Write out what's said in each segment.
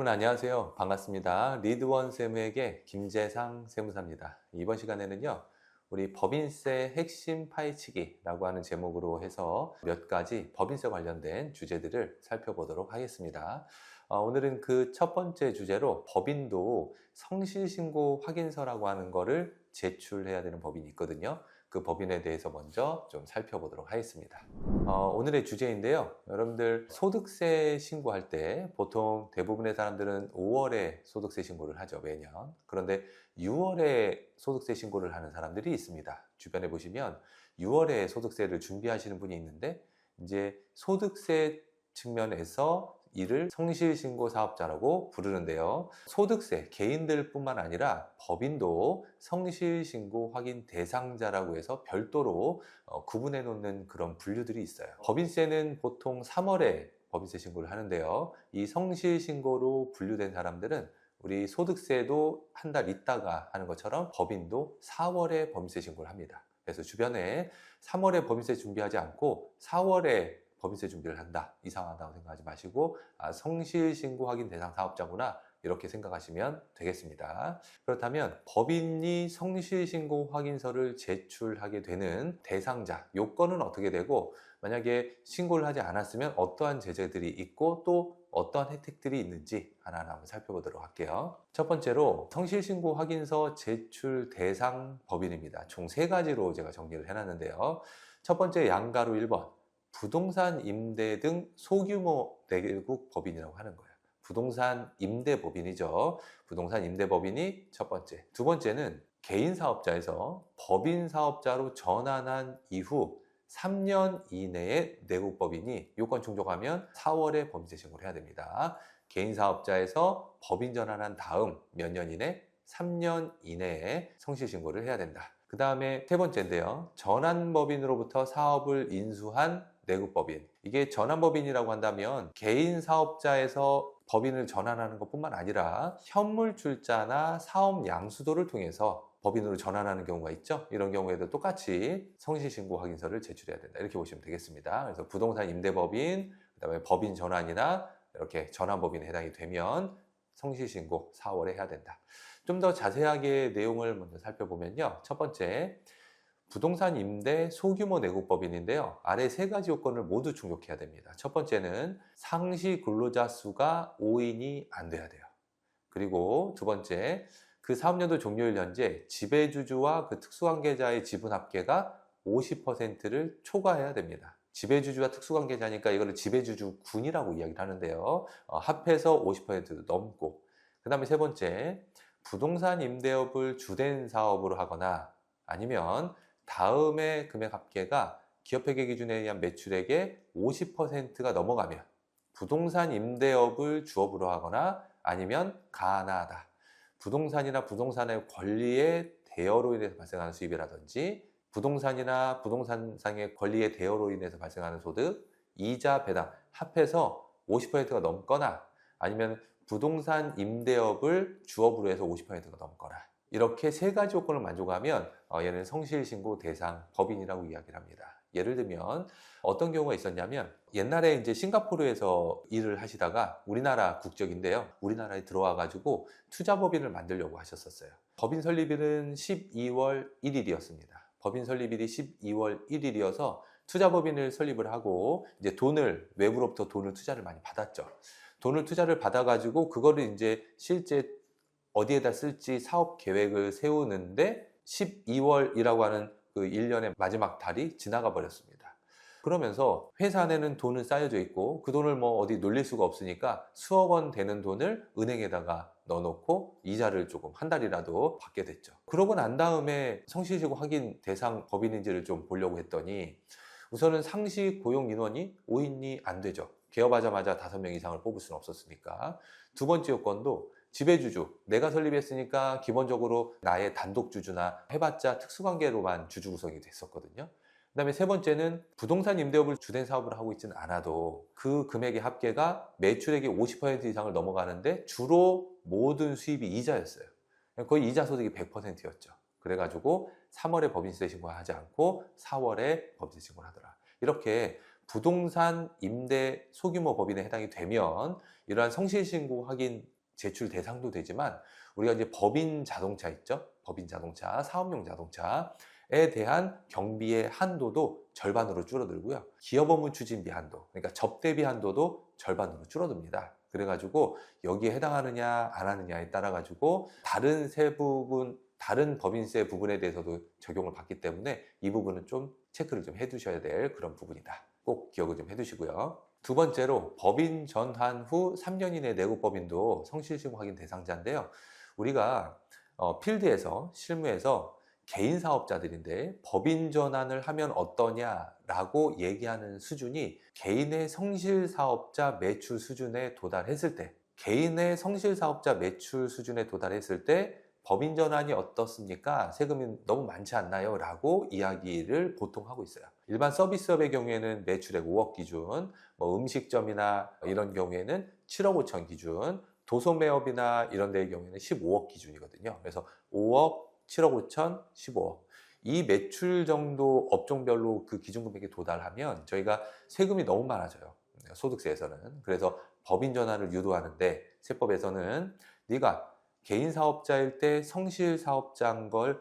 여러분 안녕하세요. 반갑습니다. 리드원 세무에게 김재상 세무사입니다. 이번 시간에는요, 우리 법인세 핵심 파헤치기라고 하는 제목으로 해서 몇 가지 법인세 관련된 주제들을 살펴보도록 하겠습니다. 오늘은 그 첫 번째 주제로 법인도 성실신고 확인서라고 하는 거를 제출해야 되는 법인이 있거든요. 그 법인에 대해서 먼저 좀 살펴보도록 하겠습니다. 오늘의 주제인데요. 여러분들 소득세 신고할 때 보통 대부분의 사람들은 5월에 소득세 신고를 하죠, 매년. 그런데 6월에 소득세 신고를 하는 사람들이 있습니다. 주변에 보시면 6월에 소득세를 준비하시는 분이 있는데 이제 소득세 측면에서 이를 성실신고 사업자라고 부르는데요. 소득세, 개인들뿐만 아니라 법인도 성실신고 확인 대상자라고 해서 별도로 구분해 놓는 그런 분류들이 있어요. 법인세는 보통 3월에 법인세 신고를 하는데요. 이 성실신고로 분류된 사람들은 우리 소득세도 한 달 있다가 하는 것처럼 법인도 4월에 법인세 신고를 합니다. 그래서 주변에 3월에 법인세 준비하지 않고 4월에 법인세 준비를 한다, 이상하다고 생각하지 마시고 성실신고 확인 대상 사업자구나 이렇게 생각하시면 되겠습니다. 그렇다면 법인이 성실신고 확인서를 제출하게 되는 대상자 요건은 어떻게 되고, 만약에 신고를 하지 않았으면 어떠한 제재들이 있고 또 어떠한 혜택들이 있는지 하나하나 한번 살펴보도록 할게요. 첫 번째로 성실신고 확인서 제출 대상 법인입니다. 총 3가지로 제가 정리를 해놨는데요. 첫 번째 양가로 1번 부동산 임대 등 소규모 내국 법인이라고 하는 거예요. 부동산 임대 법인이죠. 부동산 임대 법인이 첫 번째. 두 번째는 개인 사업자에서 법인 사업자로 전환한 이후 3년 이내에 내국 법인이 요건 충족하면 4월에 법인세 신고를 해야 됩니다. 개인 사업자에서 법인 전환한 다음 몇 년 이내? 3년 이내에 성실신고를 해야 된다. 그 다음에 세 번째인데요. 전환법인으로부터 사업을 인수한 내국법인. 이게 전환법인이라고 한다면 개인 사업자에서 법인을 전환하는 것뿐만 아니라 현물출자나 사업 양수도를 통해서 법인으로 전환하는 경우가 있죠. 이런 경우에도 똑같이 성실신고 확인서를 제출해야 된다. 이렇게 보시면 되겠습니다. 그래서 부동산 임대법인, 그다음에 법인 전환이나 이렇게 전환법인에 해당이 되면 성실신고 4월에 해야 된다. 좀 더 자세하게 내용을 먼저 살펴보면요. 첫 번째, 부동산 임대 소규모 내국법인인데요. 아래 3가지 요건을 모두 충족해야 됩니다. 첫 번째는 상시 근로자 수가 5인이 안 돼야 돼요. 그리고 두 번째, 그 사업연도 종료일 현재 지배주주와 그 특수관계자의 지분 합계가 50%를 초과해야 됩니다. 지배주주와 특수관계자니까 이거를 지배주주군이라고 이야기를 하는데요. 합해서 50% 넘고, 그 다음에 세 번째, 부동산 임대업을 주된 사업으로 하거나 아니면 다음의 금액 합계가 기업회계 기준에 의한 매출액의 50%가 넘어가면 부동산 임대업을 주업으로 하거나 아니면 가나하다. 부동산이나 부동산의 권리의 대여로 인해서 발생하는 수입이라든지 부동산이나 부동산상의 권리의 대여로 인해서 발생하는 소득, 이자, 배당 합해서 50%가 넘거나 아니면 부동산 임대업을 주업으로 해서 50%가 넘거나 이렇게 3가지 요건을 만족하면 얘는 성실신고 대상 법인이라고 이야기를 합니다. 예를 들면 어떤 경우가 있었냐면 옛날에 이제 싱가포르에서 일을 하시다가 우리나라 국적인데요. 우리나라에 들어와 가지고 투자법인을 만들려고 하셨었어요. 법인 설립일은 12월 1일이었습니다. 법인 설립일이 12월 1일이어서 투자법인을 설립을 하고 이제 외부로부터 돈을 투자를 많이 받았죠. 돈을 투자를 받아가지고 그거를 이제 실제 어디에다 쓸지 사업 계획을 세우는데 12월이라고 하는 그 1년의 마지막 달이 지나가 버렸습니다. 그러면서 회사 안에는 돈은 쌓여져 있고 그 돈을 뭐 어디 놀릴 수가 없으니까 수억 원 되는 돈을 은행에다가 넣어놓고 이자를 조금 한 달이라도 받게 됐죠. 그러고 난 다음에 성실신고 확인 대상 법인인지를 좀 보려고 했더니 우선은 상시 고용 인원이 5인이 안 되죠. 개업하자마자 5명 이상을 뽑을 수는 없었으니까. 두 번째 요건도 지배주주, 내가 설립했으니까 기본적으로 나의 단독주주나 해봤자 특수관계로만 주주 구성이 됐었거든요. 그 다음에 세 번째는 부동산 임대업을 주된 사업을 하고 있지는 않아도 그 금액의 합계가 매출액의 50% 이상을 넘어가는데 주로 모든 수입이 이자였어요. 거의 이자 소득이 100%였죠. 그래가지고 3월에 법인세 신고하지 않고 4월에 법인세 신고를 하더라. 이렇게 부동산 임대 소규모 법인에 해당이 되면 이러한 성실신고 확인 제출 대상도 되지만 우리가 이제 법인 자동차 있죠? 법인 자동차, 사업용 자동차에 대한 경비의 한도도 절반으로 줄어들고요. 기업 업무 추진비 한도, 그러니까 접대비 한도도 절반으로 줄어듭니다. 그래가지고 여기에 해당하느냐 안 하느냐에 따라 가지고 다른 법인세 부분에 대해서도 적용을 받기 때문에 이 부분은 좀 체크를 좀 해두셔야 될 그런 부분이다. 꼭 기억을 좀 해두시고요. 두 번째로 법인 전환 후 3년 이내 내국법인도 성실신고 확인 대상자인데요. 우리가 필드에서 실무에서 개인 사업자들인데 법인 전환을 하면 어떠냐라고 얘기하는 수준이 개인의 성실사업자 매출 수준에 도달했을 때, 개인의 성실사업자 매출 수준에 도달했을 때 법인 전환이 어떻습니까? 세금이 너무 많지 않나요? 라고 이야기를 보통 하고 있어요. 일반 서비스업의 경우에는 매출액 5억 기준, 음식점이나 이런 경우에는 7억 5천 기준, 도소매업이나 이런 데의 경우에는 15억 기준이거든요. 그래서 5억, 7억 5천, 15억. 이 매출 정도 업종별로 그 기준 금액에 도달하면 저희가 세금이 너무 많아져요. 소득세에서는. 그래서 법인 전환을 유도하는데 세법에서는 네가 개인 사업자일 때 성실 사업자인 걸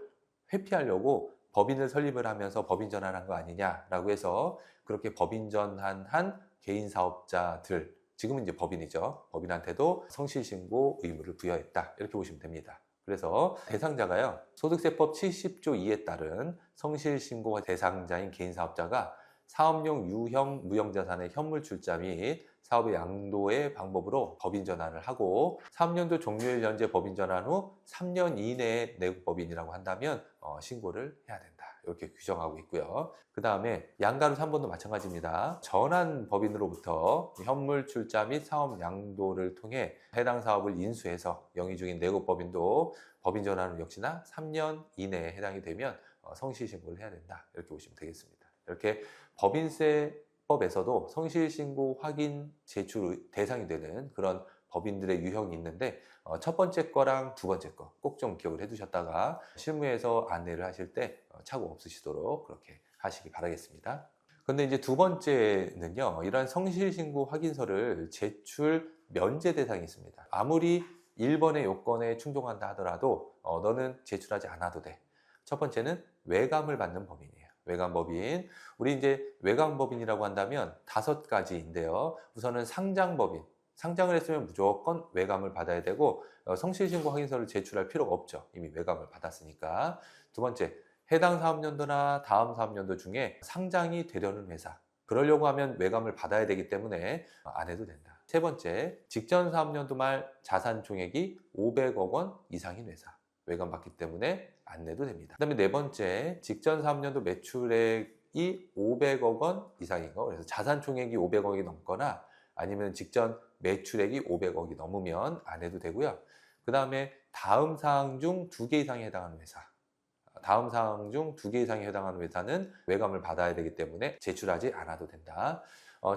회피하려고 법인을 설립을 하면서 법인 전환한 거 아니냐라고 해서 그렇게 법인 전환한 개인 사업자들, 지금은 이제 법인이죠. 법인한테도 성실신고 의무를 부여했다. 이렇게 보시면 됩니다. 그래서 대상자가요, 소득세법 70조 2에 따른 성실신고 대상자인 개인 사업자가 사업용 유형 무형자산의 현물 출자 및 사업의 양도의 방법으로 법인 전환을 하고 3년도 종료일 현재 법인 전환 후 3년 이내에 내국법인이라고 한다면 신고를 해야 된다. 이렇게 규정하고 있고요. 그 다음에 양가로 3번도 마찬가지입니다. 전환 법인으로부터 현물 출자 및 사업 양도를 통해 해당 사업을 인수해서 영위 중인 내국법인도 법인 전환은 역시나 3년 이내에 해당이 되면 성실신고를 해야 된다. 이렇게 보시면 되겠습니다. 이렇게 법인세법에서도 성실신고 확인 제출 대상이 되는 그런 법인들의 유형이 있는데 첫 번째 거랑 두 번째 거 꼭 좀 기억을 해두셨다가 실무에서 안내를 하실 때 착오 없으시도록 그렇게 하시기 바라겠습니다. 근데 이제 두 번째는요, 이러한 성실신고 확인서를 제출 면제 대상이 있습니다. 아무리 1번의 요건에 충족한다 하더라도 너는 제출하지 않아도 돼. 첫 번째는 외감을 받는 법인이에요. 외감법인. 우리 이제 외감법인이라고 한다면 5가지인데요. 우선은 상장법인. 상장을 했으면 무조건 외감을 받아야 되고 성실신고 확인서를 제출할 필요가 없죠. 이미 외감을 받았으니까. 두 번째, 해당 사업년도나 다음 사업년도 중에 상장이 되려는 회사. 그러려고 하면 외감을 받아야 되기 때문에 안 해도 된다. 세 번째, 직전 사업년도 말 자산 총액이 500억 원 이상인 회사. 외감 받기 때문에 안 내도 됩니다. 그 다음에 네 번째, 직전 3년도 매출액이 500억 원 이상인 거. 그래서 자산 총액이 500억이 넘거나 아니면 직전 매출액이 500억이 넘으면 안 해도 되고요. 그 다음에 다음 사항 중 2개 이상에 해당하는 회사. 다음 사항 중 2개 이상에 해당하는 회사는 외감을 받아야 되기 때문에 제출하지 않아도 된다.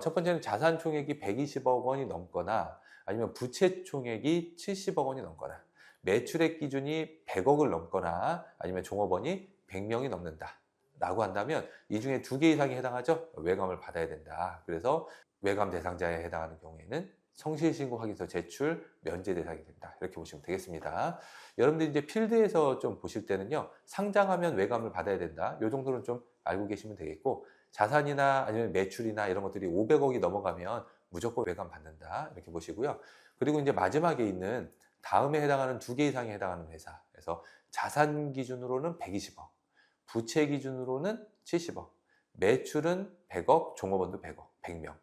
첫 번째는 자산 총액이 120억 원이 넘거나 아니면 부채 총액이 70억 원이 넘거나 매출액 기준이 100억을 넘거나 아니면 종업원이 100명이 넘는다 라고 한다면 이 중에 2개 이상이 해당하죠? 외감을 받아야 된다. 그래서 외감 대상자에 해당하는 경우에는 성실신고 확인서 제출 면제 대상이 된다. 이렇게 보시면 되겠습니다. 여러분들 이제 필드에서 좀 보실 때는요, 상장하면 외감을 받아야 된다. 이 정도는 좀 알고 계시면 되겠고, 자산이나 아니면 매출이나 이런 것들이 500억이 넘어가면 무조건 외감 받는다. 이렇게 보시고요. 그리고 이제 마지막에 있는 다음에 해당하는 2개 이상에 해당하는 회사. 그래서 자산 기준으로는 120억, 부채 기준으로는 70억, 매출은 100억, 종업원도 100억, 100명.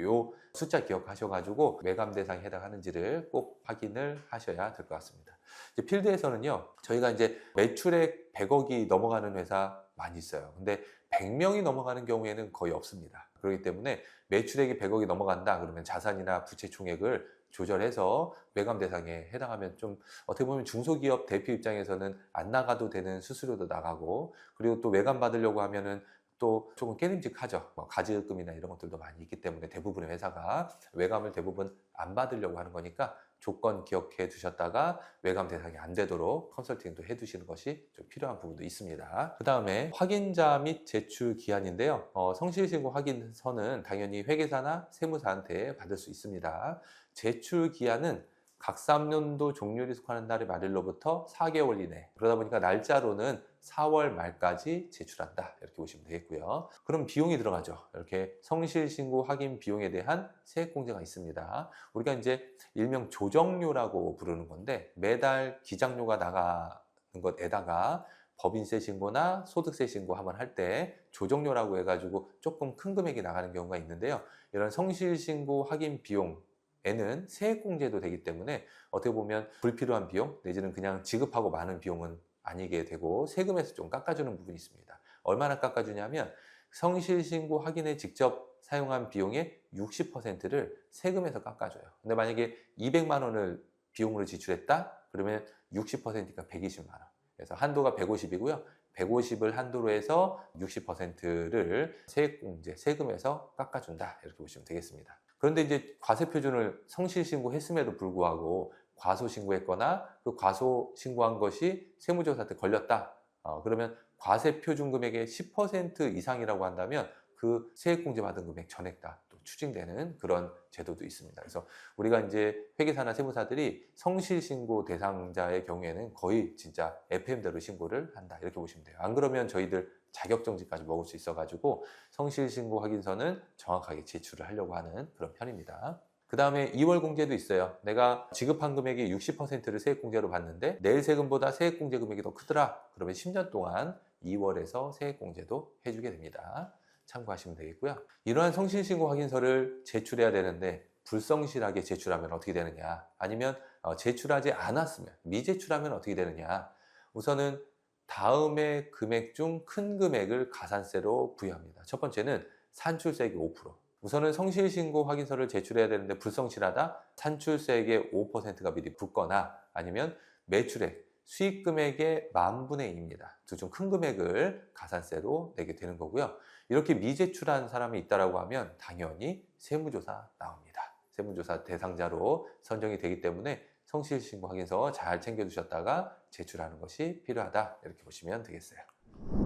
요 숫자 기억하셔가지고 외감 대상에 해당하는지를 꼭 확인을 하셔야 될 것 같습니다. 이제 필드에서는요, 저희가 이제 매출액 100억이 넘어가는 회사 많이 있어요. 근데 100명이 넘어가는 경우에는 거의 없습니다. 그렇기 때문에 매출액이 100억이 넘어간다 그러면 자산이나 부채 총액을 조절해서 외감 대상에 해당하면 좀 어떻게 보면 중소기업 대표 입장에서는 안 나가도 되는 수수료도 나가고, 그리고 또 외감 받으려고 하면은 또 조금 깨림직하죠. 가지금이나 이런 것들도 많이 있기 때문에 대부분의 회사가 외감을 대부분 안 받으려고 하는 거니까 조건 기억해 두셨다가 외감 대상이 안 되도록 컨설팅도 해 두시는 것이 좀 필요한 부분도 있습니다. 그 다음에 확인자 및 제출 기한인데요. 성실신고 확인서는 당연히 회계사나 세무사한테 받을 수 있습니다. 제출 기한은 각 3년도 종료일에 속하는 날의 말일로부터 4개월 이내, 그러다 보니까 날짜로는 4월 말까지 제출한다, 이렇게 보시면 되겠고요. 그럼 비용이 들어가죠. 이렇게 성실신고 확인 비용에 대한 세액공제가 있습니다. 우리가 이제 일명 조정료라고 부르는 건데, 매달 기장료가 나가는 것에다가 법인세 신고나 소득세 신고 한번 할 때 조정료라고 해가지고 조금 큰 금액이 나가는 경우가 있는데요. 이런 성실신고 확인 비용 에는 세액공제도 되기 때문에 어떻게 보면 불필요한 비용 내지는 그냥 지급하고 마는 비용은 아니게 되고 세금에서 좀 깎아주는 부분이 있습니다. 얼마나 깎아주냐면 성실신고 확인에 직접 사용한 비용의 60%를 세금에서 깎아줘요. 근데 만약에 200만 원을 비용으로 지출했다? 그러면 60%니까 120만 원. 그래서 한도가 150이고요. 150을 한도로 해서 60%를 세액공제, 세금에서 깎아준다, 이렇게 보시면 되겠습니다. 그런데 이제 과세표준을 성실신고했음에도 불구하고 과소신고했거나 그 과소신고한 것이 세무조사 때 걸렸다. 그러면 과세표준 금액의 10% 이상이라고 한다면 그 세액공제 받은 금액 전액 다 또 추징되는 그런 제도도 있습니다. 그래서 우리가 이제 회계사나 세무사들이 성실신고 대상자의 경우에는 거의 진짜 FM대로 신고를 한다, 이렇게 보시면 돼요. 안 그러면 저희들 자격정지까지 먹을 수 있어가지고 성실신고 확인서는 정확하게 제출을 하려고 하는 그런 편입니다. 그 다음에 2월 공제도 있어요. 내가 지급한 금액의 60%를 세액공제로 받는데 내일 세금보다 세액공제 금액이 더 크더라. 그러면 10년 동안 2월에서 세액공제도 해주게 됩니다. 참고하시면 되겠고요. 이러한 성실신고 확인서를 제출해야 되는데 불성실하게 제출하면 어떻게 되느냐, 아니면 제출하지 않았으면 미제출하면 어떻게 되느냐. 우선은 다음의 금액 중 큰 금액을 가산세로 부여합니다. 첫 번째는 산출세액의 5%. 우선은 성실신고 확인서를 제출해야 되는데 불성실하다? 산출세액의 5%가 미리 붙거나 아니면 매출액, 수익금액의 10,000분의 1입니다. 두 중 큰 금액을 가산세로 내게 되는 거고요. 이렇게 미제출한 사람이 있다고 하면 당연히 세무조사 나옵니다. 세무조사 대상자로 선정이 되기 때문에 성실신고 확인서 잘 챙겨두셨다가 제출하는 것이 필요하다, 이렇게 보시면 되겠어요.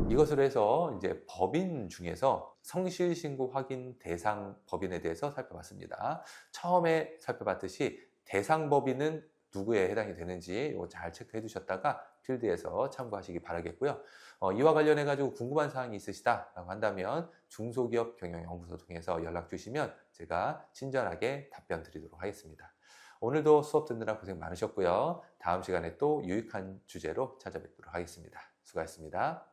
이것으로 해서 이제 법인 중에서 성실신고 확인 대상 법인에 대해서 살펴봤습니다. 처음에 살펴봤듯이 대상 법인은 누구에 해당이 되는지 이거 잘 체크해 두셨다가 필드에서 참고하시기 바라겠고요. 이와 관련해 가지고 궁금한 사항이 있으시다라고 한다면 중소기업 경영연구소 통해서 연락 주시면 제가 친절하게 답변 드리도록 하겠습니다. 오늘도 수업 듣느라 고생 많으셨고요. 다음 시간에 또 유익한 주제로 찾아뵙도록 하겠습니다. 수고하셨습니다.